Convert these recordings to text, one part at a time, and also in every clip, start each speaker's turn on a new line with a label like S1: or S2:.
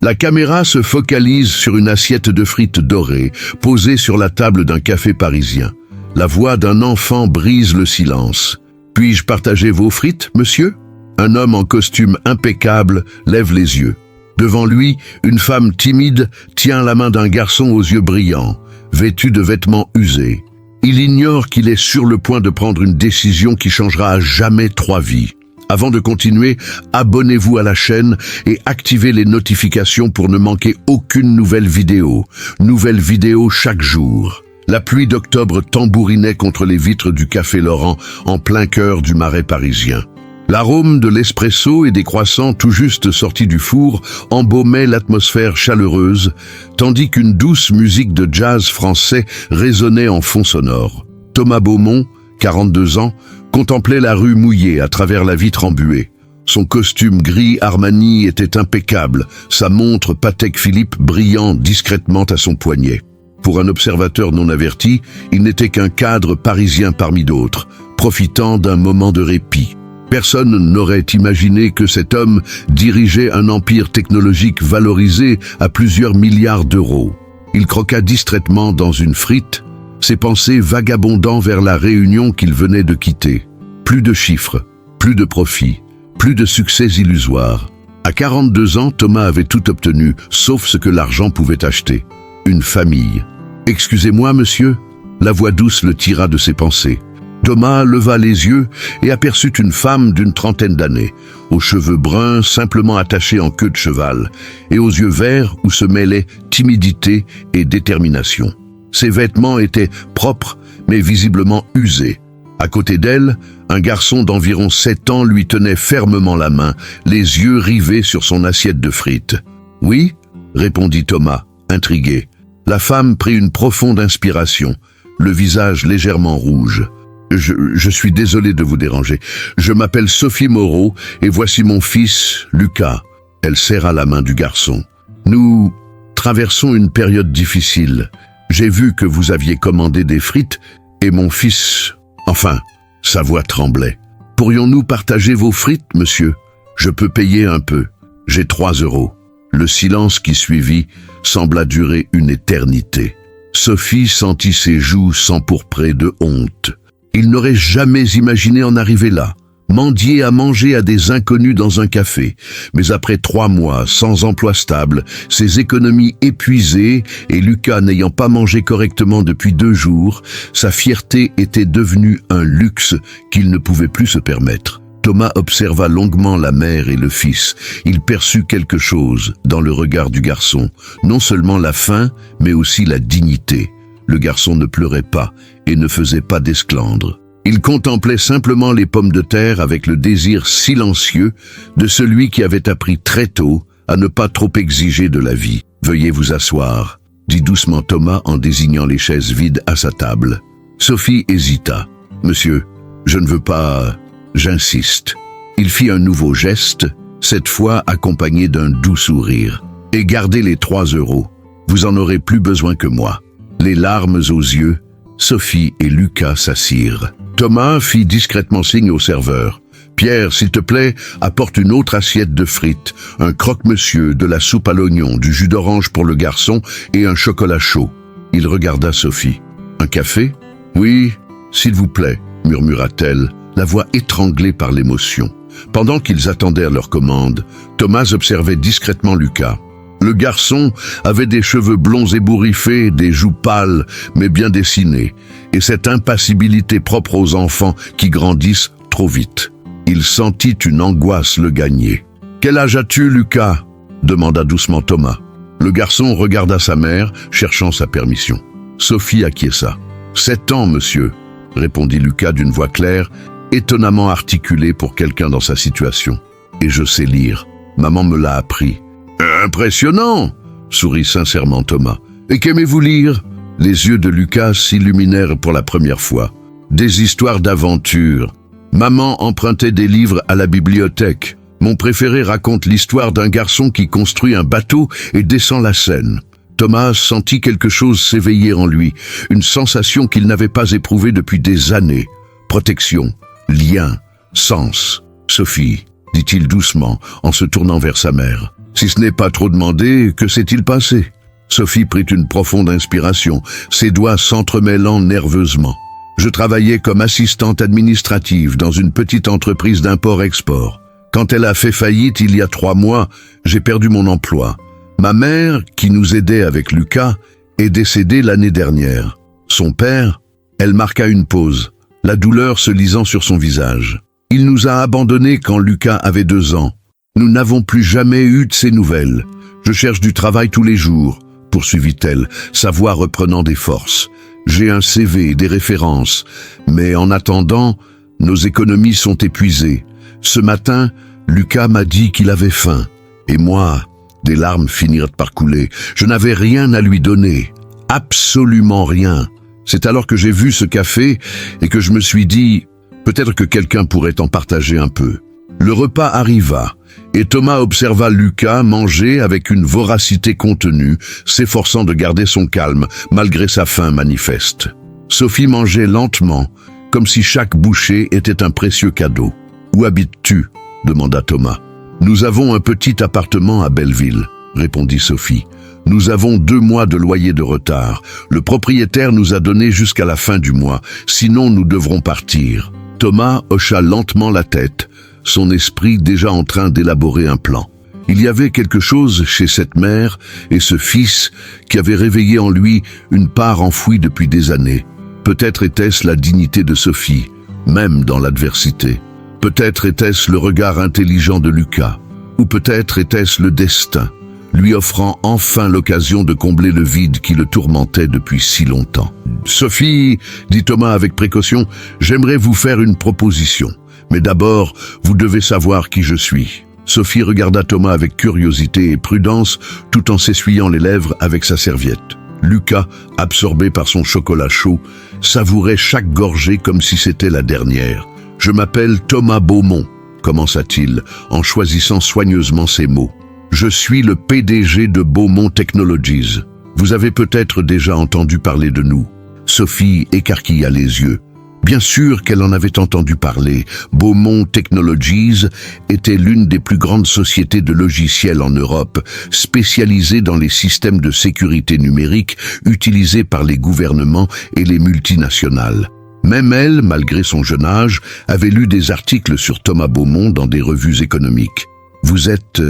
S1: La caméra se focalise sur une assiette de frites dorées, posée sur la table d'un café parisien. La voix d'un enfant brise le silence. « Puis-je partager vos frites, monsieur ?» Un homme en costume impeccable lève les yeux. Devant lui, une femme timide tient la main d'un garçon aux yeux brillants, vêtu de vêtements usés. Il ignore qu'il est sur le point de prendre une décision qui changera à jamais 3 vies. Avant de continuer, abonnez-vous à la chaîne et activez les notifications pour ne manquer aucune nouvelle vidéo. Nouvelle vidéo chaque jour. La pluie d'octobre tambourinait contre les vitres du Café Laurent en plein cœur du Marais parisien. L'arôme de l'espresso et des croissants tout juste sortis du four embaumait l'atmosphère chaleureuse, tandis qu'une douce musique de jazz français résonnait en fond sonore. Thomas Beaumont, 42 ans, contemplait la rue mouillée à travers la vitre embuée. Son costume gris Armani était impeccable, sa montre Patek Philippe brillant discrètement à son poignet. Pour un observateur non averti, il n'était qu'un cadre parisien parmi d'autres, profitant d'un moment de répit. Personne n'aurait imaginé que cet homme dirigeait un empire technologique valorisé à plusieurs milliards d'euros. Il croqua distraitement dans une frite, ses pensées vagabondant vers la réunion qu'il venait de quitter. Plus de chiffres, plus de profits, plus de succès illusoires. À 42 ans, Thomas avait tout obtenu, sauf ce que l'argent pouvait acheter. Une famille. « Excusez-moi, monsieur ?» La voix douce le tira de ses pensées. Thomas leva les yeux et aperçut une femme d'une 30aine d'années, aux cheveux bruns simplement attachés en queue de cheval, et aux yeux verts où se mêlaient timidité et détermination. Ses vêtements étaient propres, mais visiblement usés. À côté d'elle, un garçon d'environ 7 ans lui tenait fermement la main, les yeux rivés sur son assiette de frites. « Oui ?» répondit Thomas, intrigué. La femme prit une profonde inspiration, le visage légèrement rouge. Je suis désolé de vous déranger. Je m'appelle Sophie Moreau et voici mon fils, Lucas. Elle serra la main du garçon. Nous traversons une période difficile. J'ai vu que vous aviez commandé des frites et mon fils... Enfin, sa voix tremblait. Pourrions-nous partager vos frites, monsieur? Je peux payer un peu. J'ai 3 €. Le silence qui suivit sembla durer une éternité. Sophie sentit ses joues s'empourprer de honte. Il n'aurait jamais imaginé en arriver là, mendier à manger à des inconnus dans un café. Mais après 3 mois, sans emploi stable, ses économies épuisées et Lucas n'ayant pas mangé correctement depuis 2 jours, sa fierté était devenue un luxe qu'il ne pouvait plus se permettre. Thomas observa longuement la mère et le fils. Il perçut quelque chose dans le regard du garçon, non seulement la faim, mais aussi la dignité. Le garçon ne pleurait pas et ne faisait pas d'esclandre. Il contemplait simplement les pommes de terre avec le désir silencieux de celui qui avait appris très tôt à ne pas trop exiger de la vie. « Veuillez vous asseoir », dit doucement Thomas en désignant les chaises vides à sa table. Sophie hésita. « Monsieur, je ne veux pas... J'insiste. » Il fit un nouveau geste, cette fois accompagné d'un doux sourire. « Et gardez les 3 €. Vous en aurez plus besoin que moi. » Les larmes aux yeux, Sophie et Lucas s'assirent. Thomas fit discrètement signe au serveur. « Pierre, s'il te plaît, apporte une autre assiette de frites, un croque-monsieur, de la soupe à l'oignon, du jus d'orange pour le garçon et un chocolat chaud. » Il regarda Sophie. « Un café ? » ?»« Oui, s'il vous plaît, » murmura-t-elle, la voix étranglée par l'émotion. Pendant qu'ils attendaient leur commande, Thomas observait discrètement Lucas. Le garçon avait des cheveux blonds ébouriffés, des joues pâles mais bien dessinées, et cette impassibilité propre aux enfants qui grandissent trop vite. Il sentit une angoisse le gagner. « Quel âge as-tu, Lucas ?» demanda doucement Thomas. Le garçon regarda sa mère, cherchant sa permission. Sophie acquiesça. « 7 ans, monsieur », répondit Lucas d'une voix claire, étonnamment articulée pour quelqu'un dans sa situation. « Et je sais lire. Maman me l'a appris. » « Impressionnant !» sourit sincèrement Thomas. « Et qu'aimez-vous lire ?» Les yeux de Lucas s'illuminèrent pour la première fois. Des histoires d'aventure. Maman empruntait des livres à la bibliothèque. Mon préféré raconte l'histoire d'un garçon qui construit un bateau et descend la Seine. Thomas sentit quelque chose s'éveiller en lui, une sensation qu'il n'avait pas éprouvée depuis des années. Protection, lien, sens. « Sophie », dit-il doucement en se tournant vers sa mère. Si ce n'est pas trop demandé, que s'est-il passé? Sophie prit une profonde inspiration, ses doigts s'entremêlant nerveusement. Je travaillais comme assistante administrative dans une petite entreprise d'import-export. Quand elle a fait faillite il y a 3 mois, j'ai perdu mon emploi. Ma mère, qui nous aidait avec Lucas, est décédée l'année dernière. Son père, elle marqua une pause, la douleur se lisant sur son visage. Il nous a abandonnés quand Lucas avait 2 ans. Nous n'avons plus jamais eu de ses nouvelles. Je cherche du travail tous les jours, poursuivit-elle, sa voix reprenant des forces. J'ai un CV, des références, mais en attendant, nos économies sont épuisées. Ce matin, Lucas m'a dit qu'il avait faim. Et moi, des larmes finirent par couler. Je n'avais rien à lui donner. Absolument rien. C'est alors que j'ai vu ce café et que je me suis dit, peut-être que quelqu'un pourrait en partager un peu. Le repas arriva, et Thomas observa Lucas manger avec une voracité contenue, s'efforçant de garder son calme, malgré sa faim manifeste. Sophie mangeait lentement, comme si chaque bouchée était un précieux cadeau. « Où habites-tu » demanda Thomas. « Nous avons un petit appartement à Belleville » répondit Sophie. « Nous avons 2 mois de loyer de retard. Le propriétaire nous a donné jusqu'à la fin du mois, sinon nous devrons partir. » Thomas hocha lentement la tête, son esprit déjà en train d'élaborer un plan. Il y avait quelque chose chez cette mère et ce fils qui avait réveillé en lui une part enfouie depuis des années. Peut-être était-ce la dignité de Sophie, même dans l'adversité. Peut-être était-ce le regard intelligent de Lucas, ou peut-être était-ce le destin, lui offrant enfin l'occasion de combler le vide qui le tourmentait depuis si longtemps. « Sophie, dit Thomas avec précaution, j'aimerais vous faire une proposition. Mais d'abord, vous devez savoir qui je suis. » Sophie regarda Thomas avec curiosité et prudence, tout en s'essuyant les lèvres avec sa serviette. Lucas, absorbé par son chocolat chaud, savourait chaque gorgée comme si c'était la dernière. « Je m'appelle Thomas Beaumont, » commença-t-il, en choisissant soigneusement ses mots. « Je suis le PDG de Beaumont Technologies. Vous avez peut-être déjà entendu parler de nous. » Sophie écarquilla les yeux. Bien sûr qu'elle en avait entendu parler. Beaumont Technologies était l'une des plus grandes sociétés de logiciels en Europe, spécialisée dans les systèmes de sécurité numérique utilisés par les gouvernements et les multinationales. Même elle, malgré son jeune âge, avait lu des articles sur Thomas Beaumont dans des revues économiques. « Vous êtes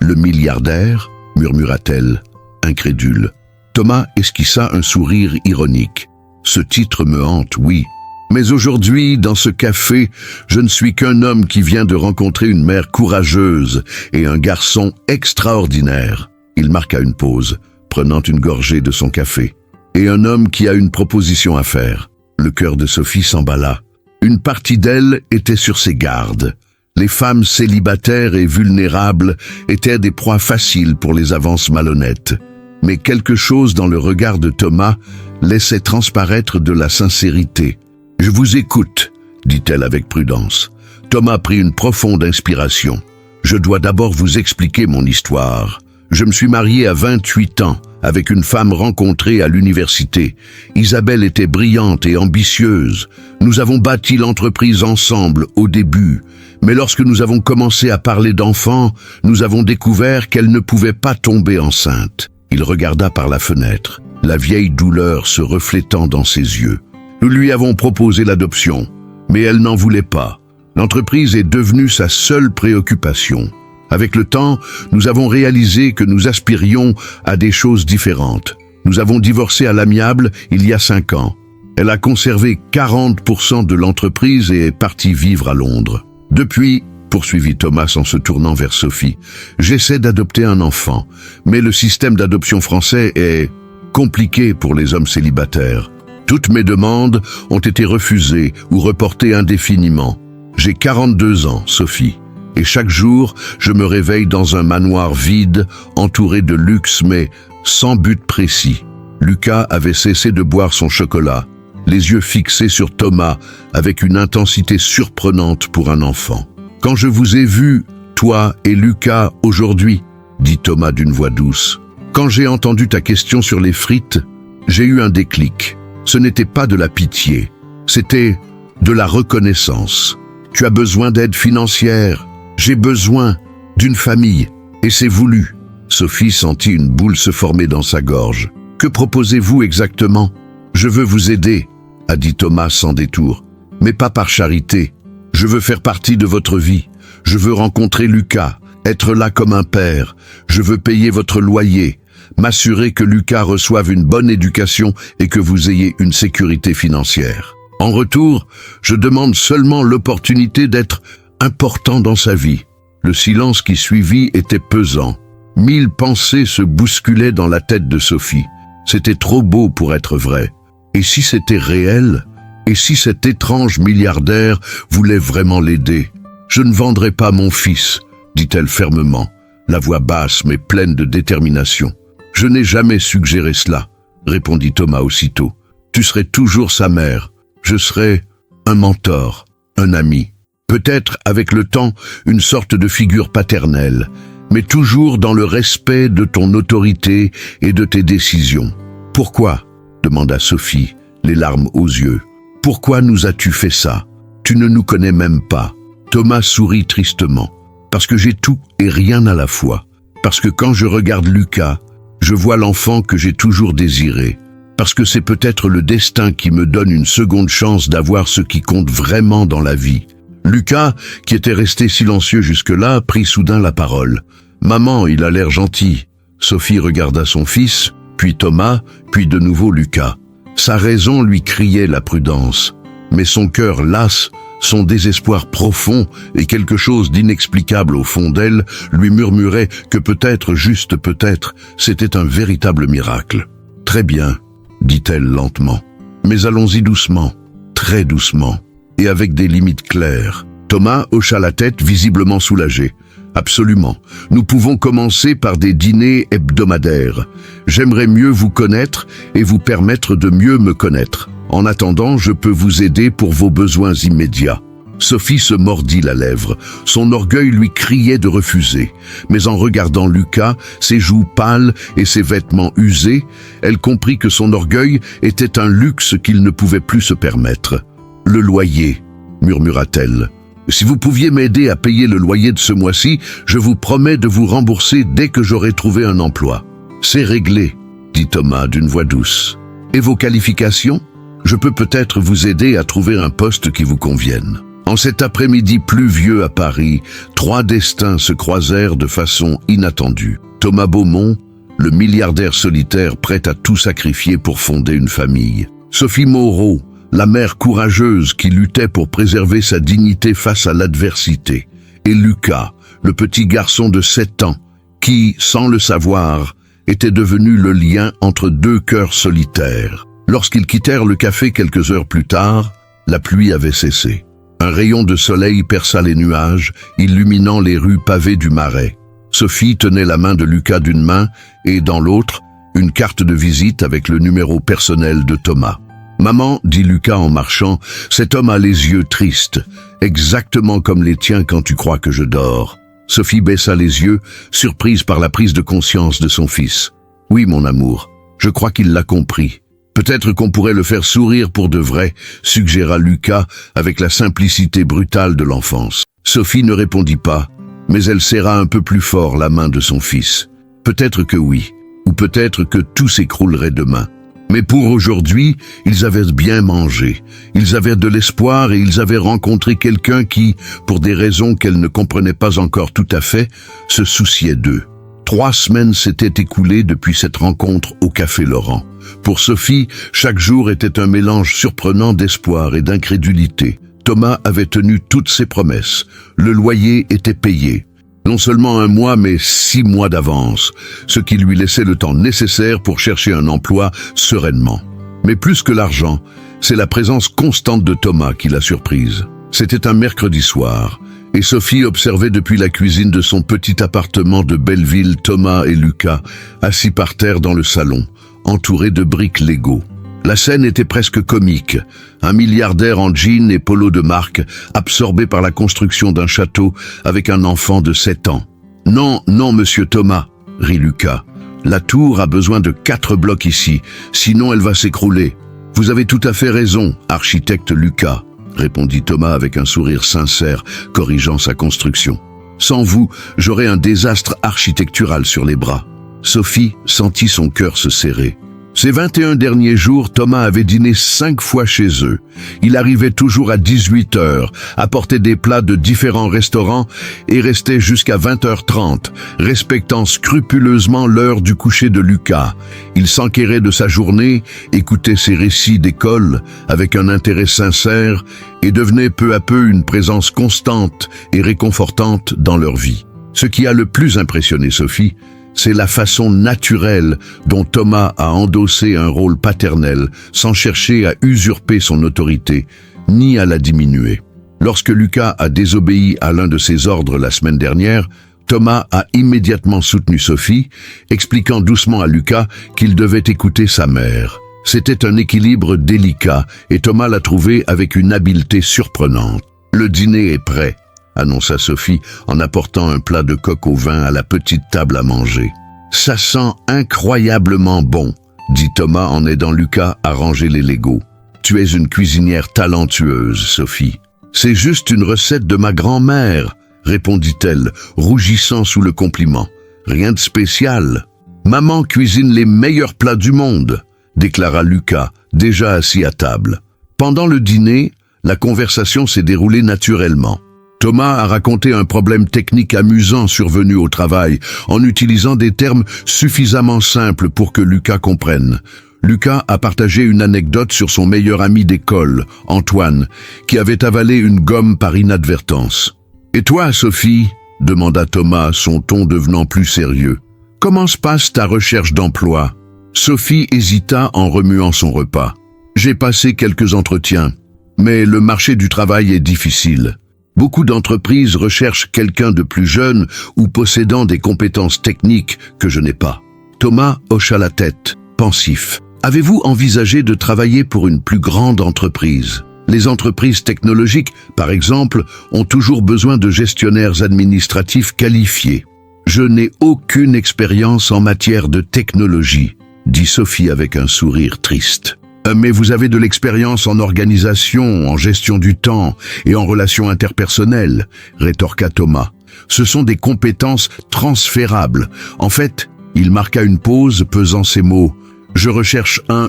S1: le milliardaire » murmura-t-elle, incrédule. Thomas esquissa un sourire ironique. « Ce titre me hante, oui. Mais aujourd'hui, dans ce café, je ne suis qu'un homme qui vient de rencontrer une mère courageuse et un garçon extraordinaire. » Il marqua une pause, prenant une gorgée de son café. « Et un homme qui a une proposition à faire. » Le cœur de Sophie s'emballa. Une partie d'elle était sur ses gardes. Les femmes célibataires et vulnérables étaient des proies faciles pour les avances malhonnêtes. Mais quelque chose dans le regard de Thomas laissait transparaître de la sincérité. « Je vous écoute, » dit-elle avec prudence. Thomas prit une profonde inspiration. « Je dois d'abord vous expliquer mon histoire. Je me suis marié à 28 ans avec une femme rencontrée à l'université. Isabelle était brillante et ambitieuse. Nous avons bâti l'entreprise ensemble au début. Mais lorsque nous avons commencé à parler d'enfants, nous avons découvert qu'elle ne pouvait pas tomber enceinte. » Il regarda par la fenêtre, la vieille douleur se reflétant dans ses yeux. Nous lui avons proposé l'adoption, mais elle n'en voulait pas. L'entreprise est devenue sa seule préoccupation. Avec le temps, nous avons réalisé que nous aspirions à des choses différentes. Nous avons divorcé à l'amiable il y a 5 ans. Elle a conservé 40% de l'entreprise et est partie vivre à Londres. Depuis, poursuivit Thomas en se tournant vers Sophie, j'essaie d'adopter un enfant, mais le système d'adoption français est compliqué pour les hommes célibataires. Toutes mes demandes ont été refusées ou reportées indéfiniment. J'ai 42 ans, Sophie, et chaque jour, je me réveille dans un manoir vide, entouré de luxe mais sans but précis. Lucas avait cessé de boire son chocolat, les yeux fixés sur Thomas avec une intensité surprenante pour un enfant. « Quand je vous ai vu, toi et Lucas, aujourd'hui, » dit Thomas d'une voix douce, « quand j'ai entendu ta question sur les frites, j'ai eu un déclic. Ce n'était pas de la pitié, c'était de la reconnaissance. Tu as besoin d'aide financière, j'ai besoin d'une famille. Et c'est voulu. Sophie sentit une boule se former dans sa gorge. Que proposez-vous exactement? Je veux vous aider, a dit Thomas sans détour, mais pas par charité. Je veux faire partie de votre vie. Je veux rencontrer Lucas, être là comme un père. Je veux payer votre loyer, m'assurer que Lucas reçoive une bonne éducation et que vous ayez une sécurité financière. En retour, je demande seulement l'opportunité d'être important dans sa vie. Le silence qui suivit était pesant. 1000 pensées se bousculaient dans la tête de Sophie. C'était trop beau pour être vrai. Et si c'était réel? Et si cet étrange milliardaire voulait vraiment l'aider? Je ne vendrai pas mon fils, dit-elle fermement, la voix basse mais pleine de détermination. Je n'ai jamais suggéré cela, répondit Thomas aussitôt. Tu serais toujours sa mère. Je serais un mentor, un ami. Peut-être avec le temps une sorte de figure paternelle, mais toujours dans le respect de ton autorité et de tes décisions. Pourquoi? Demanda Sophie, les larmes aux yeux. Pourquoi nous as-tu fait ça? Tu ne nous connais même pas. Thomas sourit tristement. Parce que j'ai tout et rien à la fois. Parce que quand je regarde Lucas, je vois l'enfant que j'ai toujours désiré. Parce que c'est peut-être le destin qui me donne une seconde chance d'avoir ce qui compte vraiment dans la vie. Lucas, qui était resté silencieux jusque-là, prit soudain la parole. « Maman, il a l'air gentil. » Sophie regarda son fils, puis Thomas, puis de nouveau Lucas. Sa raison lui criait la prudence, mais son cœur las, son désespoir profond et quelque chose d'inexplicable au fond d'elle lui murmurait que peut-être, juste peut-être, c'était un véritable miracle. « Très bien, » dit-elle lentement, « mais allons-y doucement, très doucement, et avec des limites claires. » Thomas hocha la tête, visiblement soulagé. « Absolument. Nous pouvons commencer par des dîners hebdomadaires. J'aimerais mieux vous connaître et vous permettre de mieux me connaître. En attendant, je peux vous aider pour vos besoins immédiats. » Sophie se mordit la lèvre. Son orgueil lui criait de refuser. Mais en regardant Lucas, ses joues pâles et ses vêtements usés, elle comprit que son orgueil était un luxe qu'il ne pouvait plus se permettre. « Le loyer, » murmura-t-elle. « Si vous pouviez m'aider à payer le loyer de ce mois-ci, je vous promets de vous rembourser dès que j'aurai trouvé un emploi. »« C'est réglé, » dit Thomas d'une voix douce. « Et vos qualifications? Je peux peut-être vous aider à trouver un poste qui vous convienne. » En cet après-midi pluvieux à Paris, 3 destins se croisèrent de façon inattendue. Thomas Beaumont, le milliardaire solitaire prêt à tout sacrifier pour fonder une famille. Sophie Moreau, la mère courageuse qui luttait pour préserver sa dignité face à l'adversité. Et Lucas, le petit garçon de 7 ans, qui, sans le savoir, était devenu le lien entre 2 cœurs solitaires. Lorsqu'ils quittèrent le café quelques heures plus tard, la pluie avait cessé. Un rayon de soleil perça les nuages, illuminant les rues pavées du Marais. Sophie tenait la main de Lucas d'une main et, dans l'autre, une carte de visite avec le numéro personnel de Thomas. « Maman, » dit Lucas en marchant, « cet homme a les yeux tristes, exactement comme les tiens quand tu crois que je dors. » Sophie baissa les yeux, surprise par la prise de conscience de son fils. « Oui, mon amour, je crois qu'il l'a compris. Peut-être qu'on pourrait le faire sourire pour de vrai, » suggéra Lucas avec la simplicité brutale de l'enfance. Sophie ne répondit pas, mais elle serra un peu plus fort la main de son fils. Peut-être que oui, ou peut-être que tout s'écroulerait demain. Mais pour aujourd'hui, ils avaient bien mangé, ils avaient de l'espoir et ils avaient rencontré quelqu'un qui, pour des raisons qu'elle ne comprenait pas encore tout à fait, se souciait d'eux. 3 semaines s'étaient écoulées depuis cette rencontre au Café Laurent. Pour Sophie, chaque jour était un mélange surprenant d'espoir et d'incrédulité. Thomas avait tenu toutes ses promesses. Le loyer était payé. Non seulement 1 mois, mais 6 mois d'avance, ce qui lui laissait le temps nécessaire pour chercher un emploi sereinement. Mais plus que l'argent, c'est la présence constante de Thomas qui l'a surprise. C'était un mercredi soir, et Sophie observait depuis la cuisine de son petit appartement de Belleville Thomas et Lucas, assis par terre dans le salon, entourés de briques Lego. La scène était presque comique. Un milliardaire en jean et polo de marque, absorbé par la construction d'un château avec un enfant de 7 ans. « Non, non, monsieur Thomas, » rit Lucas. « La tour a besoin de 4 blocs ici, sinon elle va s'écrouler. »« Vous avez tout à fait raison, architecte Lucas, » répondit Thomas avec un sourire sincère, corrigeant sa construction. Sans vous, j'aurais un désastre architectural sur les bras. Sophie sentit son cœur se serrer. Ces 21 derniers jours, Thomas avait dîné 5 fois chez eux. Il arrivait toujours à 18 heures, apportait des plats de différents restaurants et restait jusqu'à 20h30, respectant scrupuleusement l'heure du coucher de Lucas. Il s'enquérait de sa journée, écoutait ses récits d'école avec un intérêt sincère et devenait peu à peu une présence constante et réconfortante dans leur vie. Ce qui a le plus impressionné Sophie, c'est la façon naturelle dont Thomas a endossé un rôle paternel sans chercher à usurper son autorité, ni à la diminuer. Lorsque Lucas a désobéi à l'un de ses ordres la semaine dernière, Thomas a immédiatement soutenu Sophie, expliquant doucement à Lucas qu'il devait écouter sa mère. C'était un équilibre délicat et Thomas l'a trouvé avec une habileté surprenante. « Le dîner est prêt », annonça Sophie en apportant un plat de coq au vin à la petite table à manger. « Ça sent incroyablement bon », dit Thomas en aidant Lucas à ranger les Legos. « Tu es une cuisinière talentueuse, Sophie. »« C'est juste une recette de ma grand-mère », répondit-elle, rougissant sous le compliment. « Rien de spécial. »« Maman cuisine les meilleurs plats du monde », déclara Lucas, déjà assis à table. Pendant le dîner, la conversation s'est déroulée naturellement. Thomas a raconté un problème technique amusant survenu au travail en utilisant des termes suffisamment simples pour que Lucas comprenne. Lucas a partagé une anecdote sur son meilleur ami d'école, Antoine, qui avait avalé une gomme par inadvertance. « Et toi, Sophie ?» demanda Thomas, son ton devenant plus sérieux. « Comment se passe ta recherche d'emploi ?» Sophie hésita en remuant son repas. « J'ai passé quelques entretiens, mais le marché du travail est difficile. Beaucoup d'entreprises recherchent quelqu'un de plus jeune ou possédant des compétences techniques que je n'ai pas. » Thomas hocha la tête, pensif. « Avez-vous envisagé de travailler pour une plus grande entreprise ? Les entreprises technologiques, par exemple, ont toujours besoin de gestionnaires administratifs qualifiés. »« Je n'ai aucune expérience en matière de technologie, » dit Sophie avec un sourire triste. « Mais vous avez de l'expérience en organisation, en gestion du temps et en relations interpersonnelles, » rétorqua Thomas. « Ce sont des compétences transférables. En fait, il marqua une pause, pesant ses mots. « Je recherche un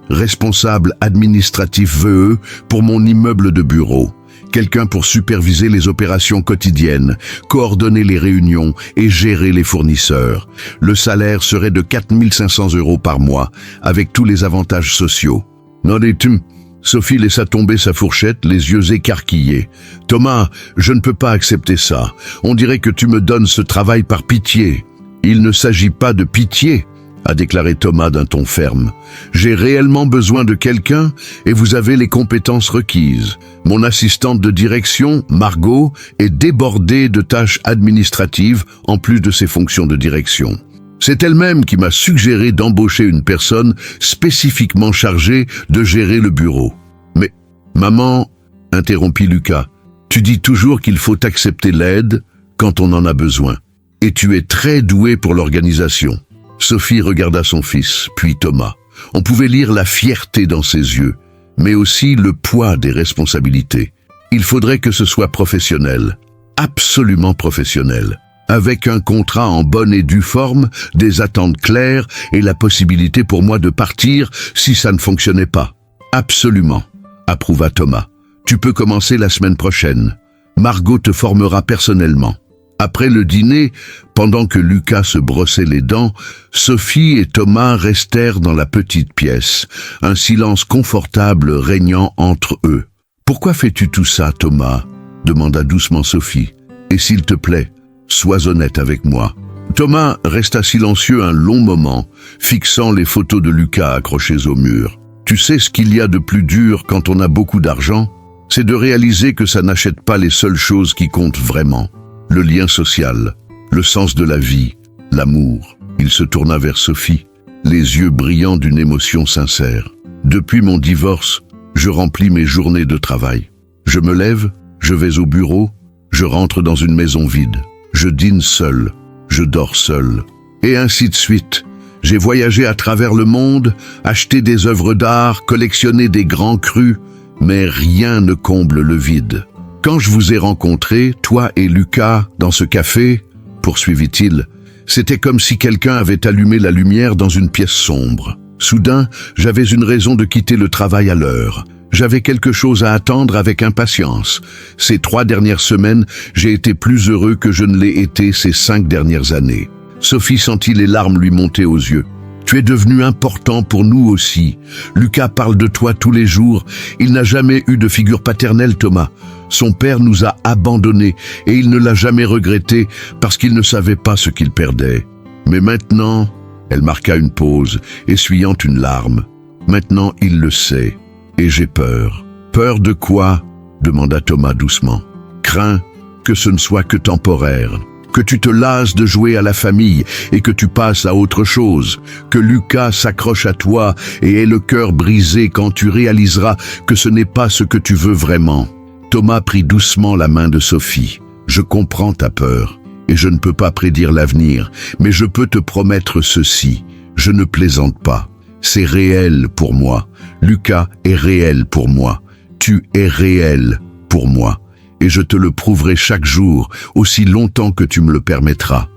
S1: responsable administratif VE, pour mon immeuble de bureau. Quelqu'un pour superviser les opérations quotidiennes, coordonner les réunions et gérer les fournisseurs. Le salaire serait de 4 500 € par mois, avec tous les avantages sociaux. » « Non, dis-tu » Sophie laissa tomber sa fourchette, les yeux écarquillés. « Thomas, je ne peux pas accepter ça. On dirait que tu me donnes ce travail par pitié. »« Il ne s'agit pas de pitié, » a déclaré Thomas d'un ton ferme. « J'ai réellement besoin de quelqu'un et vous avez les compétences requises. Mon assistante de direction, Margot, est débordée de tâches administratives en plus de ses fonctions de direction. C'est elle-même qui m'a suggéré d'embaucher une personne spécifiquement chargée de gérer le bureau. »« Mais, maman, » interrompit Lucas, « tu dis toujours qu'il faut accepter l'aide quand on en a besoin. Et tu es très doué pour l'organisation. » Sophie regarda son fils, puis Thomas. On pouvait lire la fierté dans ses yeux, mais aussi le poids des responsabilités. Il faudrait que ce soit professionnel, absolument professionnel, avec un contrat en bonne et due forme, des attentes claires et la possibilité pour moi de partir si ça ne fonctionnait pas. Absolument, approuva Thomas. Tu peux commencer la semaine prochaine. Margot te formera personnellement. Après le dîner, pendant que Lucas se brossait les dents, Sophie et Thomas restèrent dans la petite pièce, un silence confortable régnant entre eux. « Pourquoi fais-tu tout ça, Thomas ?» demanda doucement Sophie. « Et s'il te plaît, sois honnête avec moi. » Thomas resta silencieux un long moment, fixant les photos de Lucas accrochées au mur. « Tu sais ce qu'il y a de plus dur quand on a beaucoup d'argent ? C'est de réaliser que ça n'achète pas les seules choses qui comptent vraiment. Le lien social, le sens de la vie, l'amour. » Il se tourna vers Sophie, les yeux brillants d'une émotion sincère. « Depuis mon divorce, je remplis mes journées de travail. Je me lève, je vais au bureau, je rentre dans une maison vide. Je dîne seul, je dors seul. Et ainsi de suite. J'ai voyagé à travers le monde, acheté des œuvres d'art, collectionné des grands crus, mais rien ne comble le vide. Quand je vous ai rencontrés, toi et Lucas, dans ce café, poursuivit-il, c'était comme si quelqu'un avait allumé la lumière dans une pièce sombre. Soudain, j'avais une raison de quitter le travail à l'heure. J'avais quelque chose à attendre avec impatience. Ces 3 dernières semaines, j'ai été plus heureux que je ne l'ai été ces 5 dernières années. Sophie sentit les larmes lui monter aux yeux. Tu es devenu important pour nous aussi. Lucas parle de toi tous les jours. Il n'a jamais eu de figure paternelle, Thomas. Son père nous a abandonnés et il ne l'a jamais regretté parce qu'il ne savait pas ce qu'il perdait. Mais maintenant, elle marqua une pause, essuyant une larme. Maintenant, il le sait. Et j'ai peur. Peur de quoi? Demanda Thomas doucement. Crains que ce ne soit que temporaire. Que tu te lasses de jouer à la famille et que tu passes à autre chose, que Lucas s'accroche à toi et ait le cœur brisé quand tu réaliseras que ce n'est pas ce que tu veux vraiment. Thomas prit doucement la main de Sophie. Je comprends ta peur et je ne peux pas prédire l'avenir, mais je peux te promettre ceci, je ne plaisante pas. C'est réel pour moi. Lucas est réel pour moi. Tu es réel pour moi. Et je te le prouverai chaque jour, aussi longtemps que tu me le permettras.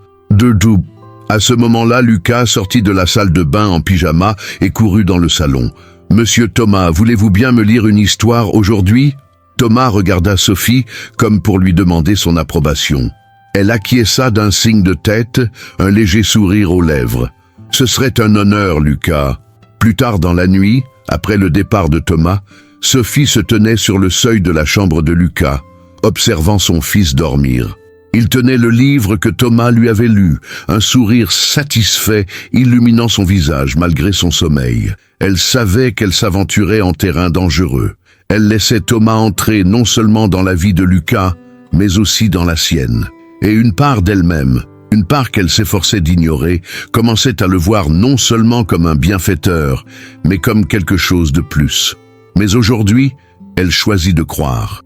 S1: À ce moment-là, Lucas sortit de la salle de bain en pyjama et courut dans le salon. « Monsieur Thomas, voulez-vous bien me lire une histoire aujourd'hui ?» Thomas regarda Sophie comme pour lui demander son approbation. Elle acquiesça d'un signe de tête, un léger sourire aux lèvres. « Ce serait un honneur, Lucas. » Plus tard dans la nuit, après le départ de Thomas, Sophie se tenait sur le seuil de la chambre de Lucas, observant son fils dormir. Il tenait le livre que Thomas lui avait lu, un sourire satisfait illuminant son visage malgré son sommeil. Elle savait qu'elle s'aventurait en terrain dangereux. Elle laissait Thomas entrer non seulement dans la vie de Lucas, mais aussi dans la sienne. Et une part d'elle-même, une part qu'elle s'efforçait d'ignorer, commençait à le voir non seulement comme un bienfaiteur, mais comme quelque chose de plus. Mais aujourd'hui, elle choisit de croire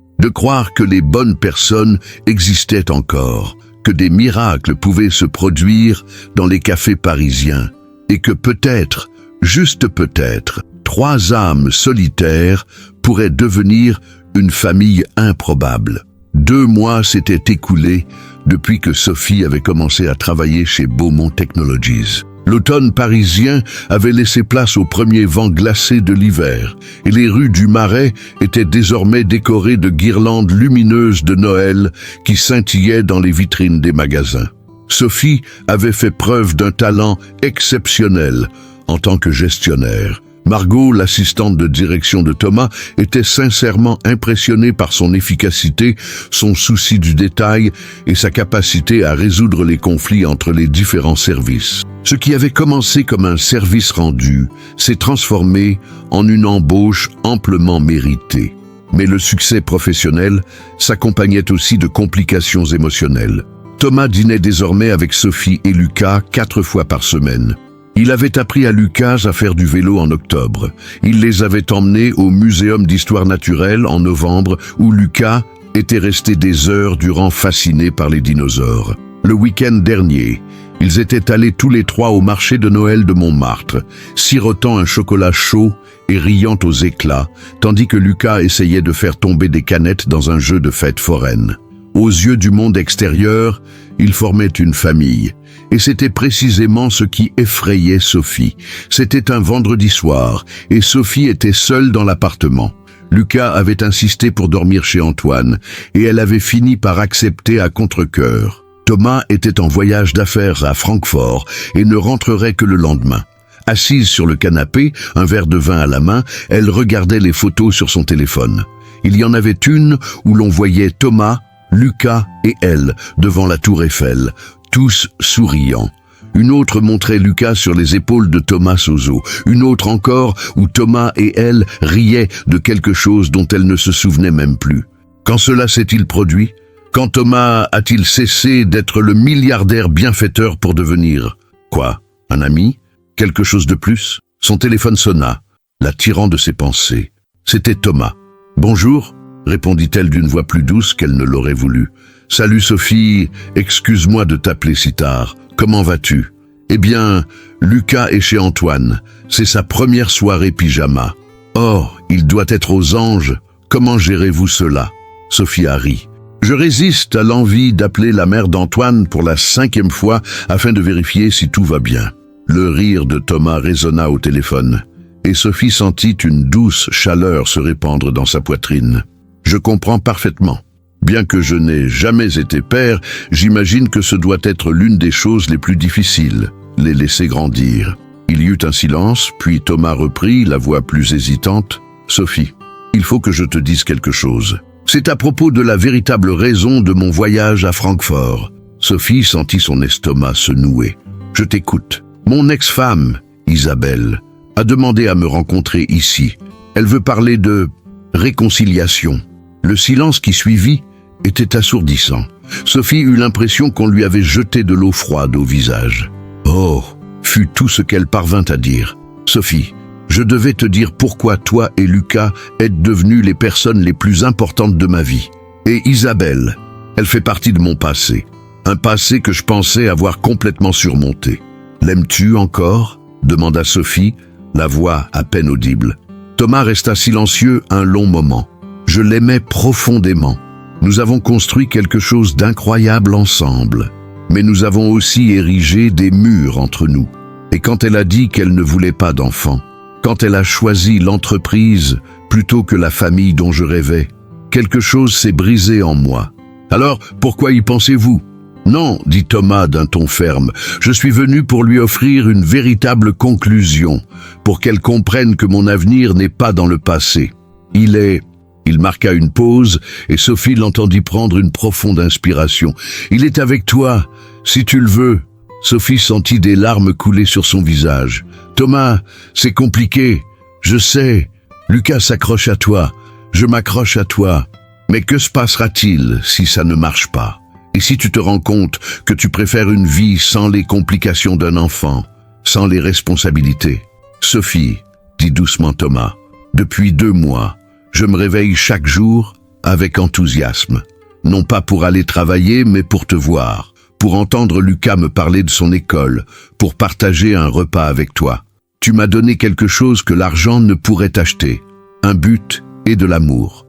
S1: que les bonnes personnes existaient encore, que des miracles pouvaient se produire dans les cafés parisiens, et que peut-être, juste peut-être, 3 âmes solitaires pourraient devenir une famille improbable. 2 mois s'étaient écoulés depuis que Sophie avait commencé à travailler chez Beaumont Technologies. L'automne parisien avait laissé place au premier vent glacé de l'hiver, et les rues du Marais étaient désormais décorées de guirlandes lumineuses de Noël qui scintillaient dans les vitrines des magasins. Sophie avait fait preuve d'un talent exceptionnel en tant que gestionnaire. Margot, l'assistante de direction de Thomas, était sincèrement impressionnée par son efficacité, son souci du détail et sa capacité à résoudre les conflits entre les différents services. Ce qui avait commencé comme un service rendu s'est transformé en une embauche amplement méritée. Mais le succès professionnel s'accompagnait aussi de complications émotionnelles. Thomas dînait désormais avec Sophie et Lucas 4 fois par semaine. Il avait appris à Lucas à faire du vélo en octobre. Il les avait emmenés au Muséum d'histoire naturelle en novembre, où Lucas était resté des heures durant fasciné par les dinosaures. Le week-end dernier, ils étaient allés tous les 3 au marché de Noël de Montmartre, sirotant un chocolat chaud et riant aux éclats, tandis que Lucas essayait de faire tomber des canettes dans un jeu de fête foraine. Aux yeux du monde extérieur, ils formaient une famille. Et c'était précisément ce qui effrayait Sophie. C'était un vendredi soir, et Sophie était seule dans l'appartement. Lucas avait insisté pour dormir chez Antoine, et elle avait fini par accepter à contre-cœur. Thomas était en voyage d'affaires à Francfort et ne rentrerait que le lendemain. Assise sur le canapé, un verre de vin à la main, elle regardait les photos sur son téléphone. Il y en avait une où l'on voyait Thomas, Lucas et elle devant la tour Eiffel, tous souriants. Une autre montrait Lucas sur les épaules de Thomas Sozo. Une autre encore où Thomas et elle riaient de quelque chose dont elle ne se souvenait même plus. Quand cela s'est-il produit? Quand Thomas a-t-il cessé d'être le milliardaire bienfaiteur pour devenir quoi? Un ami? Quelque chose de plus? Son téléphone sonna, la tirant de ses pensées. C'était Thomas. « Bonjour », répondit-elle d'une voix plus douce qu'elle ne l'aurait voulu. « Salut Sophie, excuse-moi de t'appeler si tard. Comment vas-tu ?»« Eh bien, Lucas est chez Antoine. C'est sa première soirée pyjama. Oh, il doit être aux anges. Comment gérez-vous cela ?» Sophie rit. Je résiste à l'envie d'appeler la mère d'Antoine pour la 5e fois afin de vérifier si tout va bien. Le rire de Thomas résonna au téléphone, et Sophie sentit une douce chaleur se répandre dans sa poitrine. Je comprends parfaitement. Bien que je n'ai jamais été père, j'imagine que ce doit être l'une des choses les plus difficiles, les laisser grandir. Il y eut un silence, puis Thomas reprit, la voix plus hésitante. « Sophie, il faut que je te dise quelque chose. C'est à propos de la véritable raison de mon voyage à Francfort. » Sophie sentit son estomac se nouer. « Je t'écoute. Mon ex-femme, Isabelle, a demandé à me rencontrer ici. Elle veut parler de réconciliation. » Le silence qui suivit était assourdissant. Sophie eut l'impression qu'on lui avait jeté de l'eau froide au visage. « Oh !» fut tout ce qu'elle parvint à dire. « Sophie, je devais te dire pourquoi toi et Lucas êtes devenus les personnes les plus importantes de ma vie. Et Isabelle, elle fait partie de mon passé. Un passé que je pensais avoir complètement surmonté. L'aimes-tu encore ?» demanda Sophie, la voix à peine audible. Thomas resta silencieux un long moment. « Je l'aimais profondément. Nous avons construit quelque chose d'incroyable ensemble. Mais nous avons aussi érigé des murs entre nous. Et quand elle a dit qu'elle ne voulait pas d'enfant, quand elle a choisi l'entreprise plutôt que la famille dont je rêvais, quelque chose s'est brisé en moi. Alors, pourquoi y pensez-vous ? » « Non, dit Thomas d'un ton ferme, je suis venu pour lui offrir une véritable conclusion, pour qu'elle comprenne que mon avenir n'est pas dans le passé. Il marqua une pause et Sophie l'entendit prendre une profonde inspiration. Il est avec toi, si tu le veux. Sophie sentit des larmes couler sur son visage. Thomas, c'est compliqué, je sais. Lucas s'accroche à toi, je m'accroche à toi. Mais que se passera-t-il si ça ne marche pas ? Et si tu te rends compte que tu préfères une vie sans les complications d'un enfant, sans les responsabilités ? Sophie, dit doucement Thomas, depuis 2 mois, je me réveille chaque jour avec enthousiasme. Non pas pour aller travailler, mais pour te voir, pour entendre Lucas me parler de son école, pour partager un repas avec toi. Tu m'as donné quelque chose que l'argent ne pourrait acheter, un but et de l'amour.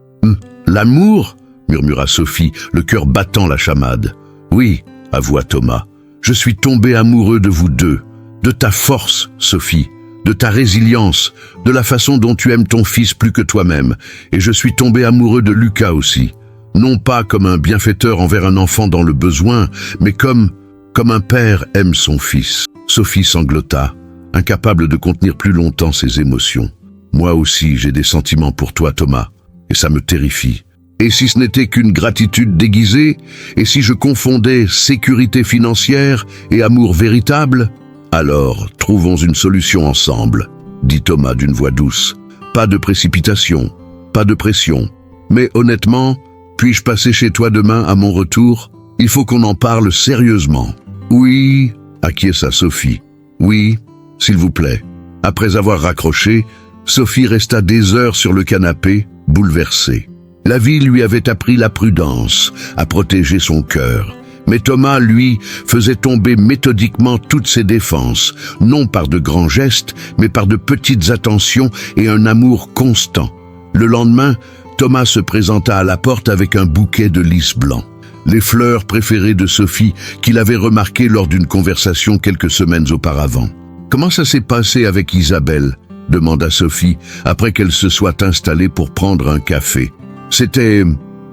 S1: L'amour ? Murmura Sophie, le cœur battant la chamade. Oui, avoua Thomas, je suis tombé amoureux de vous deux, de ta force, Sophie, de ta résilience, de la façon dont tu aimes ton fils plus que toi-même, et je suis tombé amoureux de Lucas aussi, non pas comme un bienfaiteur envers un enfant dans le besoin, mais comme un père aime son fils. Sophie sanglota, incapable de contenir plus longtemps ses émotions. Moi aussi, j'ai des sentiments pour toi, Thomas, et ça me terrifie. Et si ce n'était qu'une gratitude déguisée, et si je confondais sécurité financière et amour véritable, alors trouvons une solution ensemble, dit Thomas d'une voix douce. Pas de précipitation, pas de pression. Mais honnêtement, puis-je passer chez toi demain à mon retour ? Il faut qu'on en parle sérieusement. Oui, acquiesça Sophie. Oui, s'il vous plaît. Après avoir raccroché, Sophie resta des heures sur le canapé, bouleversée. La vie lui avait appris la prudence, à protéger son cœur. Mais Thomas, lui, faisait tomber méthodiquement toutes ses défenses, non par de grands gestes, mais par de petites attentions et un amour constant. Le lendemain, Thomas se présenta à la porte avec un bouquet de lys blanc. Les fleurs préférées de Sophie qu'il avait remarquées lors d'une conversation quelques semaines auparavant. « Comment ça s'est passé avec Isabelle ?» demanda Sophie, après qu'elle se soit installée pour prendre un café. « C'était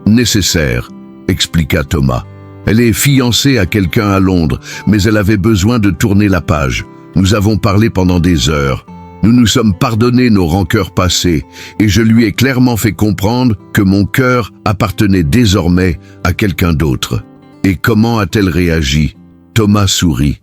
S1: nécessaire, » expliqua Thomas. « Elle est fiancée à quelqu'un à Londres, mais elle avait besoin de tourner la page. Nous avons parlé pendant des heures. Nous nous sommes pardonnés nos rancœurs passées, et je lui ai clairement fait comprendre que mon cœur appartenait désormais à quelqu'un d'autre. » « Et comment a-t-elle réagi ?» Thomas sourit.